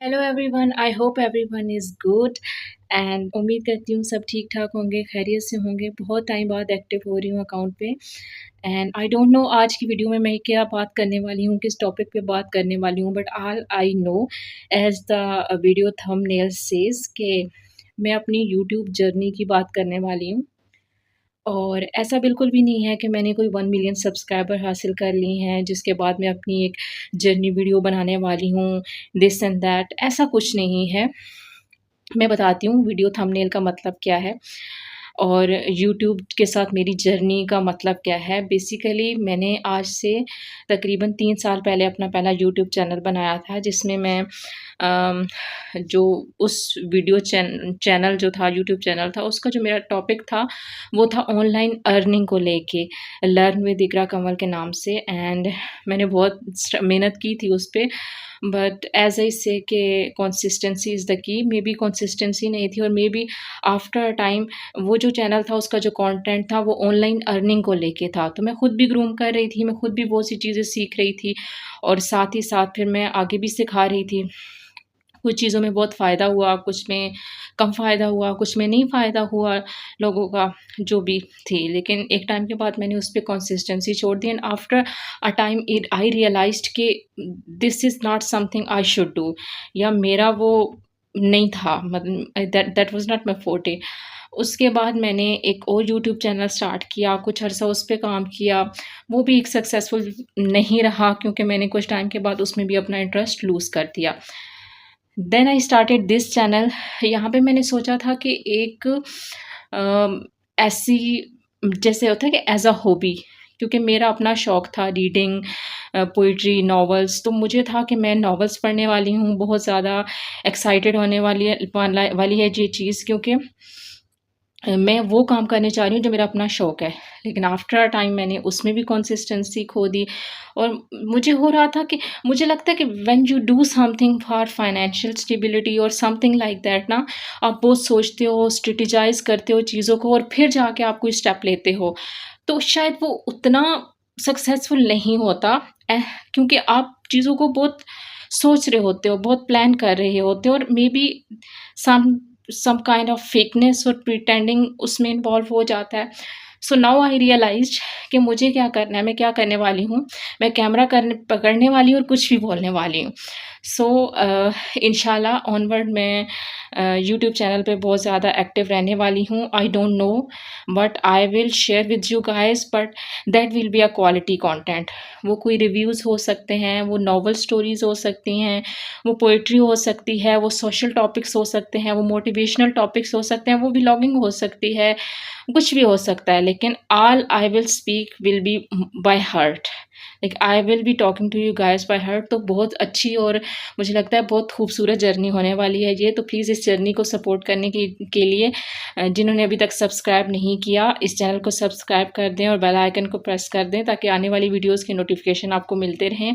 Hello everyone, I hope everyone is good and उम्मीद करती हूँ सब ठीक ठाक होंगे, खैरियत से होंगे। बहुत टाइम बाद एक्टिव हो रही हूँ अकाउंट पे एंड आई डोंट नो आज की वीडियो में मैं क्या बात करने वाली हूँ, किस टॉपिक पे बात करने वाली हूँ, but all I know as the video thumbnail says कि मैं अपनी यूट्यूब जर्नी की बात करने वाली हूँ। और ऐसा बिल्कुल भी नहीं है कि मैंने कोई 1 मिलियन सब्सक्राइबर हासिल कर लिए हैं, जिसके बाद मैं अपनी एक जर्नी वीडियो बनाने वाली हूँ, दिस एंड दैट, ऐसा कुछ नहीं है। मैं बताती हूँ वीडियो थंबनेल का मतलब क्या है और यूट्यूब के साथ मेरी जर्नी का मतलब क्या है। बेसिकली मैंने आज से तकरीबन 3 साल पहले अपना पहला यूट्यूब चैनल बनाया था, जिसमें मैं जो उस वीडियो चैनल जो था, यूट्यूब चैनल था, उसका जो मेरा टॉपिक था वो था ऑनलाइन अर्निंग को लेके, लर्न विद इकरा कंवल के नाम से। एंड मैंने बहुत मेहनत की थी उस पे, बट एज आई से कि consistency is the key. May be consistency नहीं थी और may be after a time वो जो चैनल था, उसका जो कंटेंट था वो ऑनलाइन अर्निंग को लेके था। तो मैं खुद भी ग्रूम कर रही थी, मैं खुद भी बहुत सी चीज़ें सीख रही थी और साथ ही साथ फिर मैं आगे भी सिखा रही थी। कुछ चीज़ों में बहुत फ़ायदा हुआ, कुछ में कम फ़ायदा हुआ, कुछ में नहीं फ़ायदा हुआ लोगों का, जो भी थी। लेकिन एक टाइम के बाद मैंने उस पे कंसिस्टेंसी छोड़ दी and after a time it I realised कि this is not something I should do, या मेरा वो नहीं था, मतलब that that was not my forte. उसके बाद मैंने एक और यूट्यूब चैनल स्टार्ट किया, कुछ अरसा उस पे काम किया। वो भी एक सक्सेसफुल नहीं रहा, क्योंकि मैंने कुछ टाइम के बाद उसमें भी अपना इंटरेस्ट लूज़ कर दिया। Then I started this channel. यहाँ पे मैंने सोचा था कि एक ऐसी, जैसे होता है कि एज अ हॉबी, क्योंकि मेरा अपना शौक था रीडिंग, पोइट्री, नॉवेल्स। तो मुझे था कि मैं नॉवेल्स पढ़ने वाली हूँ, बहुत ज़्यादा एक्साइटेड होने वाली है ये चीज़, क्योंकि मैं वो काम करने चाह रही हूँ जो मेरा अपना शौक है। लेकिन आफ्टर अ टाइम मैंने उसमें भी कंसिस्टेंसी खो दी और मुझे हो रहा था कि मुझे लगता है कि when you do something for financial stability और समथिंग लाइक दैट ना, आप बहुत सोचते हो, स्ट्रेटेजाइज करते हो चीज़ों को और फिर जाके आप कोई स्टेप लेते हो, तो शायद वो उतना सक्सेसफुल नहीं होता। क्योंकि आप चीज़ों को बहुत सोच रहे होते हो, बहुत प्लान कर रहे होते हो और maybe some some kind of fakeness और प्रिटेंडिंग उसमें इन्वॉल्व हो जाता है। सो नाउ आई रियलाइज्ड कि मुझे क्या करना है, मैं क्या करने वाली हूँ, मैं कैमरा करने पकड़ने वाली हूँ और कुछ भी बोलने वाली हूँ। सो इंशाल्लाह ऑनवर्ड मैं यूट्यूब चैनल पे बहुत ज़्यादा एक्टिव रहने वाली हूँ। I don't know but I will share with you guys, but that will be a quality content. वो कोई रिव्यूज़ हो सकते हैं, वो नॉवल स्टोरीज़ हो सकती हैं, वो पोएट्री हो सकती है, वो सोशल टॉपिक्स हो सकते हैं, वो मोटिवेशनल टॉपिक्स हो सकते हैं, वो व्लॉगिंग हो सकती है, कुछ भी हो सकता है। लेकिन all I will speak will be by heart, like I will be talking to you guys by heart. तो बहुत अच्छी और मुझे लगता है बहुत खूबसूरत जर्नी होने वाली है ये। तो प्लीज़ इस जर्नी को सपोर्ट करने के लिए जिन्होंने अभी तक सब्सक्राइब नहीं किया, इस चैनल को सब्सक्राइब कर दें और बेल आइकन को प्रेस कर दें, ताकि आने वाली वीडियोज़ के नोटिफिकेशन आपको मिलते रहें।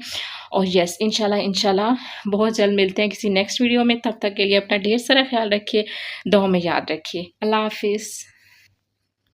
और यस, इंशाल्लाह इंशाल्लाह बहुत जल्द मिलते हैं किसी नेक्स्ट वीडियो में। तब तक के लिए अपना ढेर सारा ख्याल रखिए, दुआ में याद रखिए। अल्लाह हाफिज़।